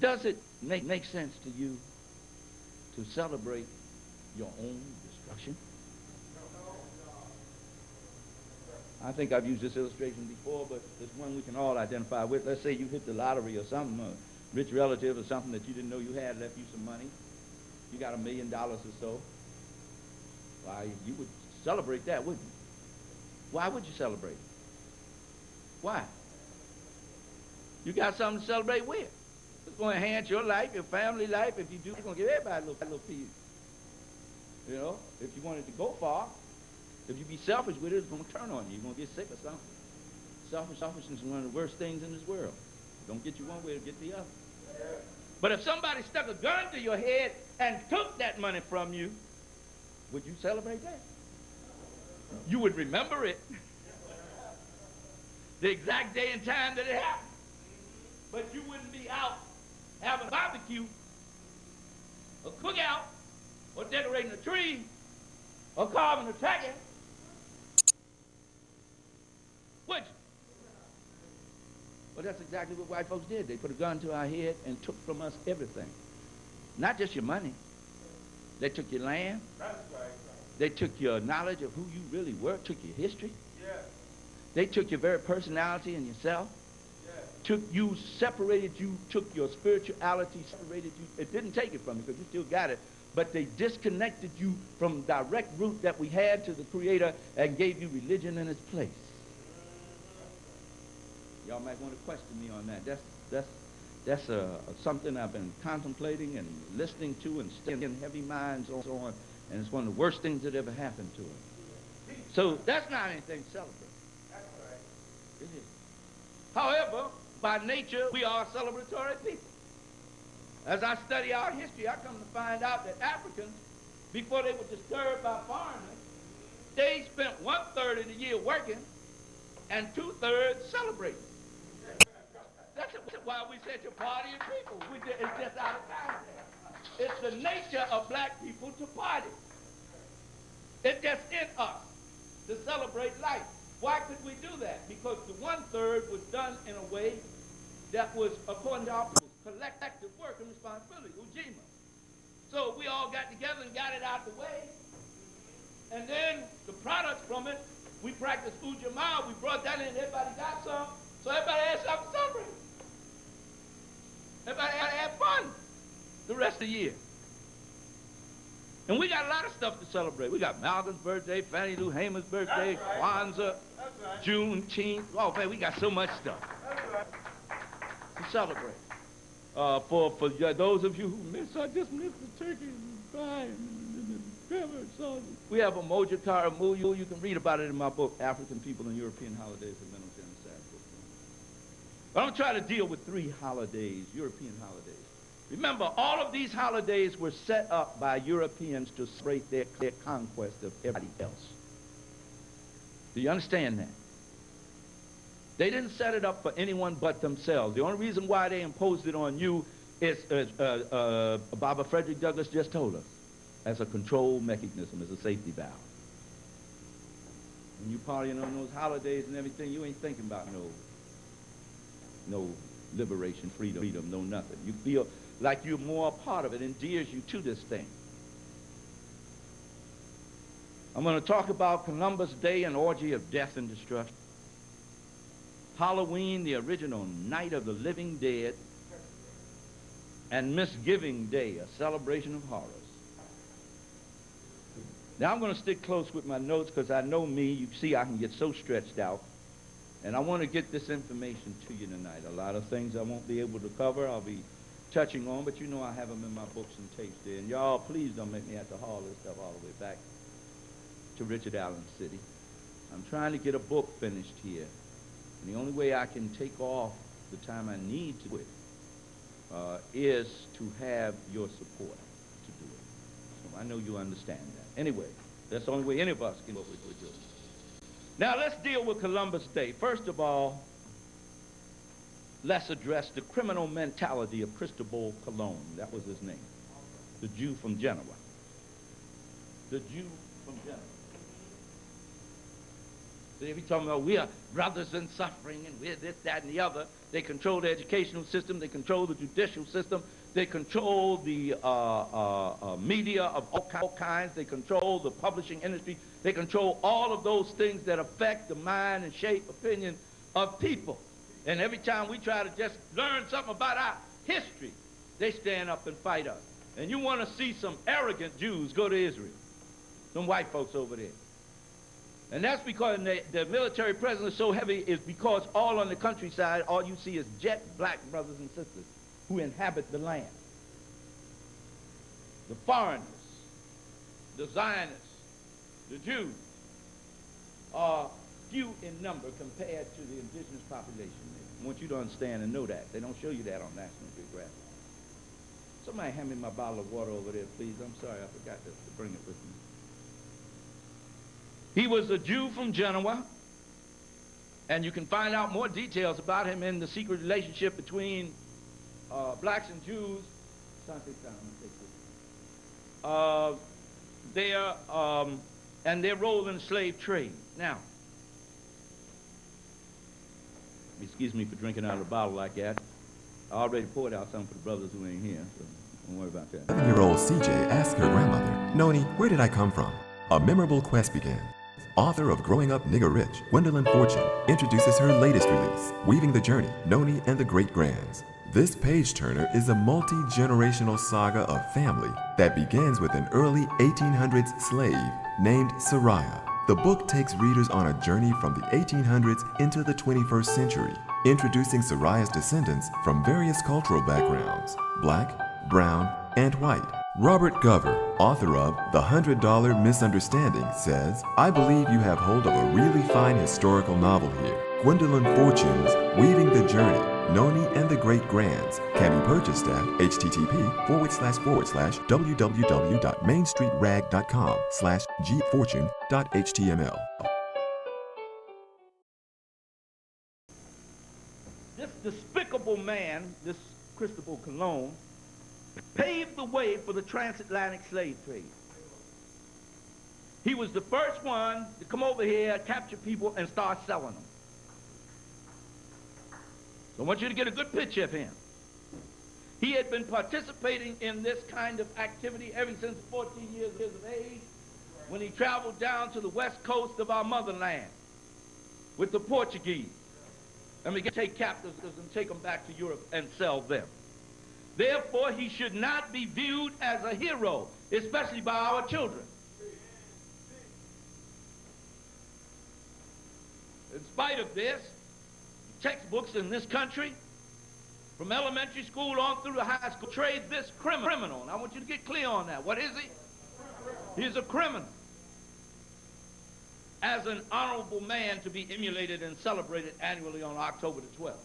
Does it make sense to you to celebrate your own destruction? I think I've used this illustration before, but it's one we can all identify with. Let's say you hit the lottery or something, a rich relative or something that you didn't know you had left you some money. You got $1 million or so. Why, you would celebrate that, wouldn't you? Why would you celebrate? Why? You got something to celebrate with. It's going to enhance your life, your family life. If you do, it's going to give everybody a little piece. You know, if you wanted to go far, if you be selfish with it, it's going to turn on you. You're going to get sick or something. Selfishness is one of the worst things in this world. Don't get you one way, it'll get the other. But if somebody stuck a gun to your head and took that money from you, would you celebrate that? You would remember it. The exact day and time that it happened. But you wouldn't be out having a barbecue, or cookout, or decorating a tree, or carving a turkey. Would you? Well, that's exactly what white folks did. They put a gun to our head and took from us everything. Not just your money. They took your land. That's right. They took your knowledge of who you really were, took your history. Yeah. They took your very personality and yourself. Took you, separated you, took your spirituality, separated you. It didn't take it from you because you still got it, but they disconnected you from the direct route that we had to the Creator and gave you religion in its place. Y'all might want to question me on that. That's something I've been contemplating and listening to and studying heavy minds on, and it's one of the worst things that ever happened to us. So that's not anything to celebrate. That's right. It is. However, by nature, we are celebratory people. As I study our history, I come to find out that Africans, before they were disturbed by foreigners, they spent 1/3 of the year working and 2/3 celebrating. That's why we said you're party of people. It's just out of time. It's the nature of black people to party. It's just in us to celebrate life. Why could we do that? Because the 1/3 was done in a way that was according to our people's collective work and responsibility, Ujima. So we all got together and got it out the way. And then the products from it, we practiced Ujima, we brought that in, everybody got some, so everybody had something to celebrate. Everybody had fun the rest of the year. And we got a lot of stuff to celebrate. We got Malcolm's birthday, Fannie Lou Hamer's birthday, right. Kwanzaa, right. Juneteenth. Oh, man, we got so much stuff to celebrate. For those of you who miss, I just missed the turkey and pie and the pepper sauce. We have a Moja Karamu. You can read about it in my book, African People and European Holidays of Mental Genocide. But I'm going to try to deal with 3 holidays, European holidays. Remember, all of these holidays were set up by Europeans to celebrate their conquest of everybody else. Do you understand that? They didn't set it up for anyone but themselves. The only reason why they imposed it on you is, Baba Frederick Douglass just told us, as a control mechanism, as a safety valve. When you partying on those holidays and everything, you ain't thinking about no liberation, freedom, no nothing. You feel like you're more a part of it, endears you to this thing. I'm going to talk about Columbus Day, an orgy of death and destruction. Halloween, the original Night of the Living Dead. And Misgiving Day, a celebration of horrors. Now I'm going to stick close with my notes because I know me. You see, I can get so stretched out. And I want to get this information to you tonight. A lot of things I won't be able to cover, I'll be touching on, but you know I have them in my books and tapes there. And y'all, please don't make me have to haul this stuff all the way back to Richard Allen City. I'm trying to get a book finished here. And the only way I can take off the time I need to do it is to have your support to do it. So I know you understand that. Anyway, that's the only way any of us can do what we're doing. Now let's deal with Columbus Day. First of all, let's address the criminal mentality of Cristobal Colon. That was his name. The Jew from Genoa. The Jew from Genoa. They be talking about we are brothers in suffering and we're this, that, and the other. They control the educational system. They control the judicial system. They control the media of all kinds. They control the publishing industry. They control all of those things that affect the mind and shape opinion of people. And every time we try to just learn something about our history, they stand up and fight us. And you want to see some arrogant Jews, go to Israel. Some white folks over there. And that's because the military presence is so heavy is because all on the countryside, all you see is jet black brothers and sisters who inhabit the land. The foreigners, the Zionists, the Jews are few in number compared to the indigenous population there. I want you to understand and know that. They don't show you that on National Geographic. Somebody hand me my bottle of water over there, please. I'm sorry, I forgot to bring it with me. He was a Jew from Genoa, and you can find out more details about him in the secret relationship between blacks and Jews. And their role in the slave trade. Now, excuse me for drinking out of the bottle like that. I already poured out some for the brothers who ain't here, so don't worry about that. 11-year-old CJ asked her grandmother, "Noni, where did I come from?" A memorable quest began. Author of Growing Up Nigger Rich, Gwendolyn Fortune introduces her latest release, Weaving the Journey, Noni and the Great Grands. This page-turner is a multi-generational saga of family that begins with an early 1800s slave named Soraya. The book takes readers on a journey from the 1800s into the 21st century, introducing Soraya's descendants from various cultural backgrounds, black, brown, and white. Robert Gover, author of The $100 Misunderstanding, says, "I believe you have hold of a really fine historical novel here. Gwendolyn Fortune's Weaving the Journey, Noni and the Great Grands can be purchased at http://www.mainstreetrag.com/gfortune.html." This despicable man, this Christopher Colon, paved the way for the transatlantic slave trade. He was the first one to come over here, capture people, and start selling them. So I want you to get a good picture of him. He had been participating in this kind of activity ever since 14 years of age, when he traveled down to the west coast of our motherland with the Portuguese. And we can take captives and take them back to Europe and sell them. Therefore, he should not be viewed as a hero, especially by our children. In spite of this, textbooks in this country, from elementary school on through the high school, trade this criminal. And I want you to get clear on that. What is he? He's a criminal. As an honorable man to be emulated and celebrated annually on October the 12th.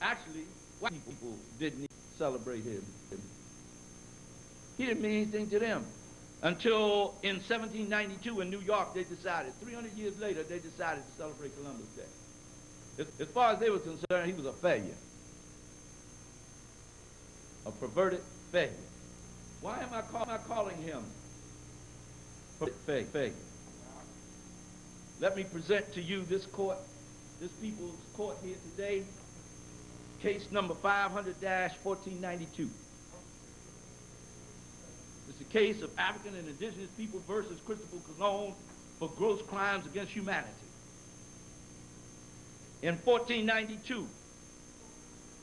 Actually, white people didn't celebrate him. He didn't mean anything to them until in 1792 in New York they decided, 300 years later, they decided to celebrate Columbus Day. As far as they were concerned, he was a failure. A perverted failure. Why am I calling him failure? Let me present to you this court, this people's court here today, case number 500-1492. It's a case of African and indigenous people versus Christopher Colon for gross crimes against humanity. In 1492,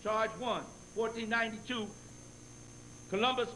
charge 1, 1492, Columbus